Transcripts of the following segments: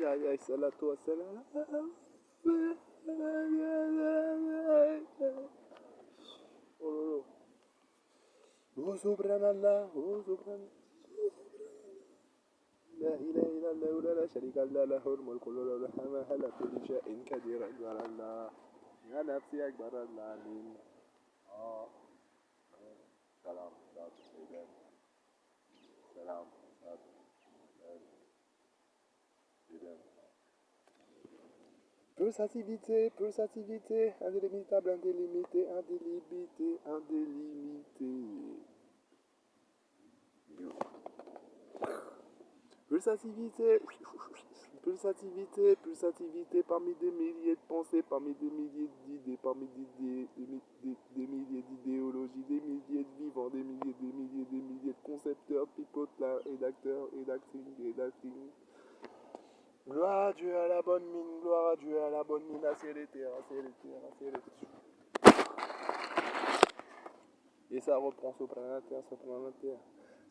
aïe, salatu wassalam. Oh, oh, subhanallah, oh, subhanallah. لا إله إلا الله لا شريك له له الملك وله الحمد على كل شيء قدير أكبر الله يا نفسي أكبر الله من سلام سلام pulsativité, indélimitable, indélimité, indélimité, indélimité. Pulsativité, pulsativité parmi des milliers de pensées, parmi des milliers d'idées, parmi des milliers d'idéologies, des milliers de vivants, des milliers de concepteurs, pipotes, rédacting. Gloire à Dieu à la bonne mine, gloire à Dieu à la bonne mine, à ciel et terre, à ciel et terre, à ciel et terre. Et ça reprend sopranater.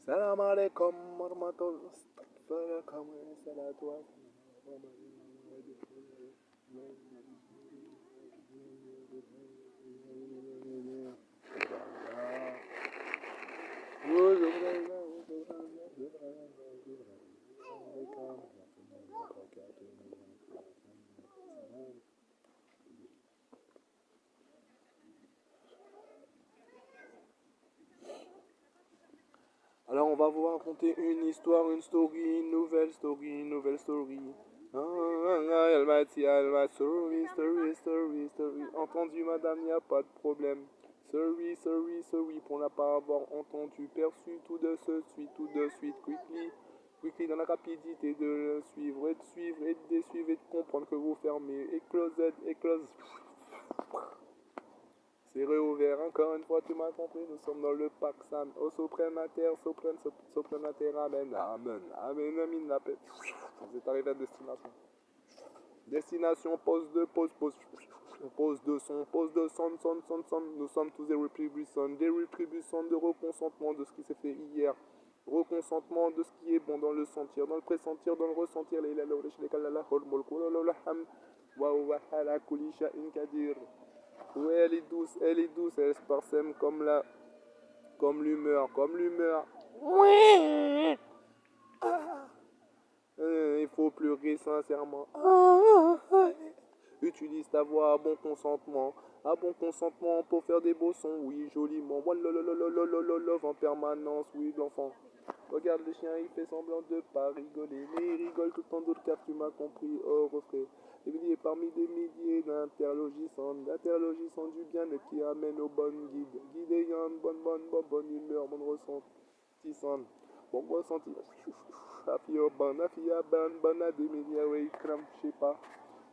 Salam alaikum warahmatullah. Astaghfirullahaladzim. Salatu Alors on va vous raconter une histoire, une story, une nouvelle story. Story. Entendu madame, il n'y a pas de problème. Sorry pour ne pas avoir entendu, perçu tout de suite, quickly dans la rapidité de le suivre et de suivre et de désuivre et de comprendre que vous fermez et close. C'est réouvert, encore une fois, tu m'as compris, nous sommes dans le Paxan, au sopranater, amen, la paix. Vous êtes arrivé à destination. Destination, pause de son. Nous sommes tous des rétributions de reconsentement de ce qui s'est fait hier. Reconsentement de ce qui est bon dans le sentir, dans le pressentir, dans le ressentir. Oui, elle est douce, elle se parsème comme l'humeur. Oui. Il faut pleurer sincèrement. Utilise ta voix à bon consentement pour faire des beaux sons, oui, joliment. Love en permanence, oui, l'enfant. Regarde le chien, il fait semblant de pas rigoler, mais il rigole tout en d'autres car tu m'as compris, oh refrain. Et parmi des milliers d'interlogissants du bien qui amènent au bon guide. Guide ayant bonne humeur, bon ressentissant. Bon ressenti. Afia bonne à des milliers, oui, crème, je sais pas.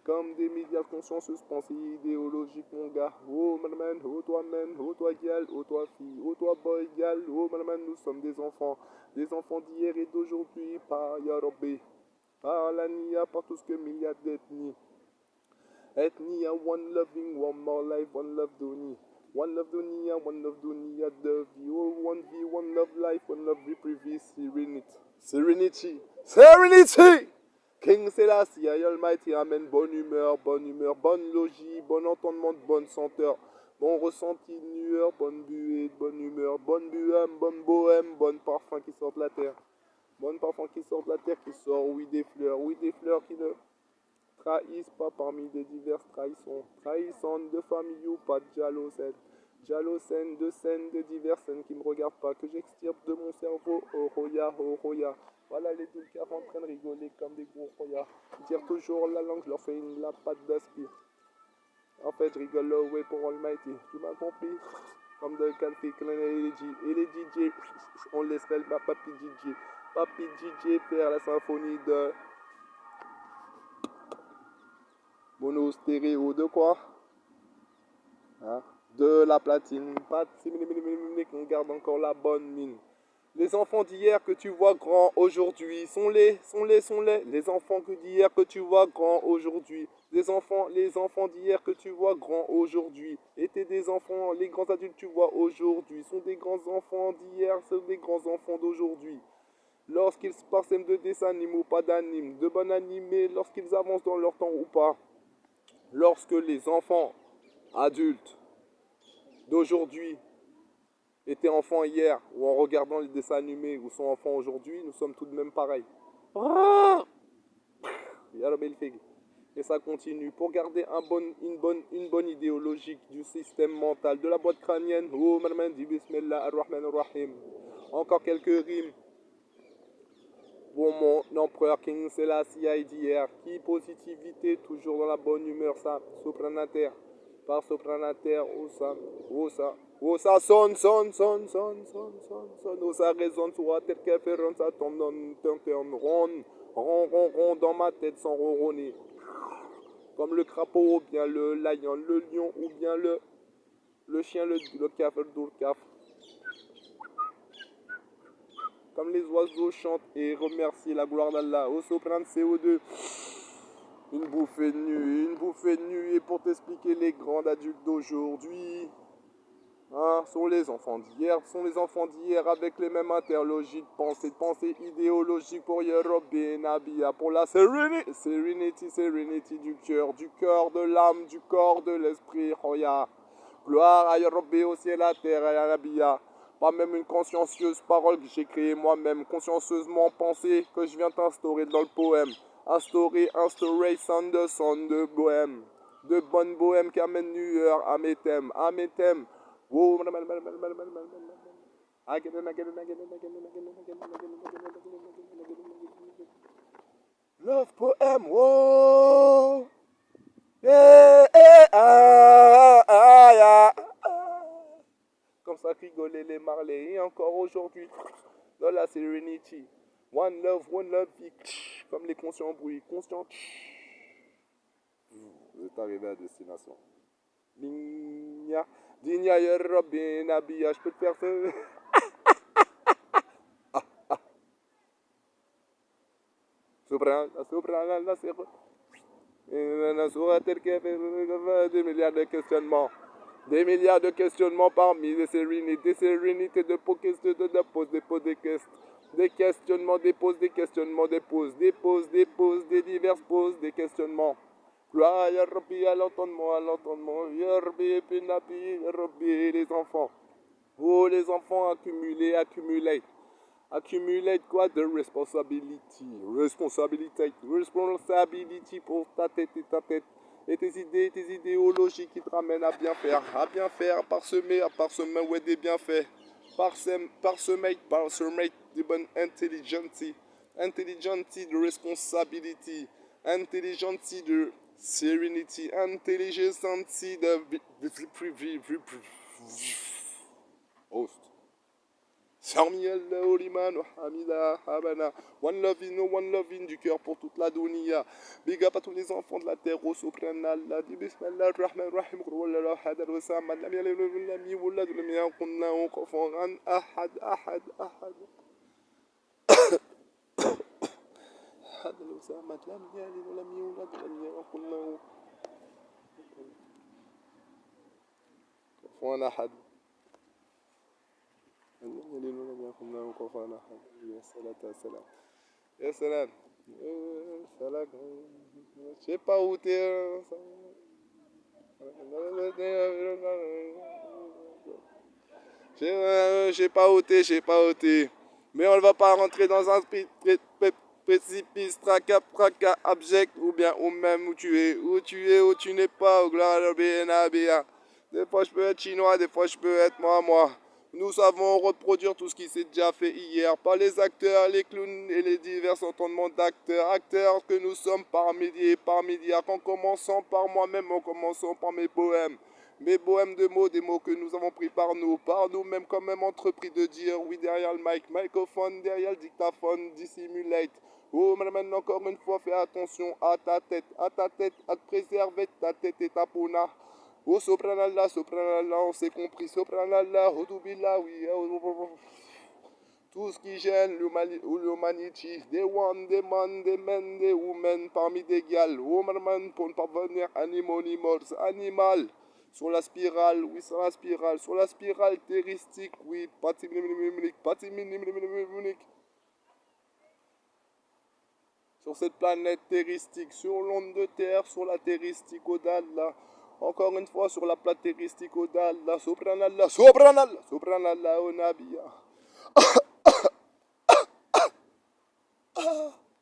Comme des milliards de consciences pensées idéologiques, mon gars. Oh, man, oh, toi, man, oh, toi, gal, oh, toi, fille, oh, toi, boy, gal, oh, man, nous sommes des enfants d'hier et d'aujourd'hui, par Yarobé, par la Nia, par tout ce que milliards d'ethnies. Ethnia, one loving, one more life, one love Doni. One love dunia, the vie, oh, one love life, one love reprieve, serenity. King Selassie, Almighty, Amen, bonne humeur, bonne logis, bon entendement, bonne senteur, bon ressenti, lueur, bonne buée, bonne humeur, bonne buème, bonne bohème, bon parfum qui sort de la terre. Qui sort, oui, des fleurs qui ne trahissent pas parmi des diverses trahisons. Trahissantes de famille ou pas de jalocène de scènes, de diverses scènes qui ne me regardent pas, que j'extirpe de mon cerveau, oh roya. Voilà les deux caves en train de rigoler comme des gros royas. Ils tirent toujours la langue, je leur fais la patte d'aspire. En fait, je rigole là, ouais, pour Almighty. Tu m'as compris? Comme de Calfi, et les DJ, on laisserait ma Papi DJ faire la symphonie de mono stéréo de quoi? Hein? De la platine, pas de qu'on garde encore la bonne mine. Les enfants d'hier que tu vois grands aujourd'hui sont les enfants d'hier que tu vois grands aujourd'hui. Les enfants d'hier que tu vois grands aujourd'hui étaient des enfants, les grands adultes que tu vois aujourd'hui sont des grands enfants d'hier, sont des grands enfants d'aujourd'hui. lorsqu'ils parsèment de dessins animés ou pas d'animes, de bon animé, lorsqu'ils avancent dans leur temps ou pas, lorsque les enfants adultes d'aujourd'hui étaient enfants hier, ou en regardant les dessins animés, ou sont enfants aujourd'hui, nous sommes tout de même pareils. Et ça continue. Pour garder une bonne idéologie du système mental, de la boîte crânienne. Oh, bismillah ar-Rahman ar-Rahim. Encore quelques rimes pour mon empereur King Selassie d'hier. Qui positivité, toujours dans la bonne humeur, ça. Sopranater. Par sopranater, oh ça sonne, oh ça résonne, soit tel qu'elle fait, ça tombe rond, dans ma tête sans ronronner. Comme le crapaud, ou bien le lion, le lion, ou bien le chien, le cafre, le cafre. Comme les oiseaux chantent et remercient la gloire d'Allah. Au soprano CO2, une bouffée de nuit. Et pour t'expliquer, les grands adultes d'aujourd'hui sont les enfants d'hier avec les mêmes interlogies de pensée idéologique pour Yerobé Nabia, pour la serenity du cœur, de l'âme, du corps, de l'esprit. Roya. Gloire à Yerobé au ciel, à la terre et à Nabia. Pas même une consciencieuse parole que j'ai créée moi-même, consciencieusement pensée que je viens t'instaurer dans le poème. Instauration de bohème. De bonne bohème qui amène lueur à mes thèmes. Wow. Love poème, wow. Comme ça rigolaient les Marley. Et encore aujourd'hui, dans la Serenity. One love, comme les conscients bruits. Conscients. Vous êtes arrivé à destination. Digna Yerobin Nabia, je peux te faire ça. La des milliards de questionnements. Des milliards de questionnements parmi des sérénités de pose des questions. Des questionnements, des questionnements, des diverses poses, des questionnements. Gloire ya Rabbi à l'entendement, ya Rabbi Pinapi, ya Rabbi les enfants. Oh les enfants accumulate. Accumulate quoi de responsibility pour ta tête et tes idéologies qui te ramènent à bien faire, parsemer, ouais, des bienfaits, parsemer de bonne intelligence de responsibility, intelligence de serenity, intelligence de host. One loving du cœur pour toute la dunya. Big up à tous les enfants de la terre au subhanallah. Bismillah ar-Rahman ar-Rahim. Qul huwallahu ahad al-samad lam yalid wa lam yulad wa lam yakun lahu kufuwan ahad. Ahad al-samad lam yalid wa lam yulad wa lam yakun lahu kufuwan ahad. Ya salam. Je sais pas où t'es. Je sais pas où t'es. Mais on ne va pas rentrer dans un précipice, tracas, abject, ou même où tu es, où tu n'es pas, au gloire de. Des fois je peux être chinois, des fois je peux être moi. Nous savons reproduire tout ce qui s'est déjà fait hier par les acteurs, les clowns et les divers entendements d'acteurs. Acteurs que nous sommes par milliards. En commençant par moi-même, en commençant par mes poèmes. Mes poèmes de mots, des mots que nous avons pris par nous-mêmes quand même entrepris de dire oui derrière le microphone, derrière le dictaphone, dissimulate. Oh, madame, encore une fois, fais attention à ta tête, à te préserver ta tête et ta pona. Oh, sopranallah, on s'est compris, sopranallah, Houdoubillah, oui. Tout ce qui gêne l'humanité, des one, des man, des men, des women, parmi des gals, woman, pour ne pas venir animal, sur la spirale, oui, sur la spirale terristique, oui, sur cette planète terristique, sur l'onde de terre, sur la terristique au-delà. Encore une fois sur la plate terristique au-delà. Subhanallah, subhanallah, subhanallah, au Nabiya.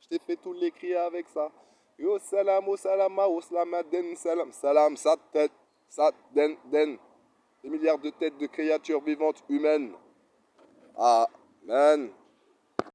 Je t'ai fait tous les cris avec ça. Yo salam, o salama, o salamaden, salam, salam, sa tête, sa den, den. Des milliards de têtes de créatures vivantes humaines. Amen.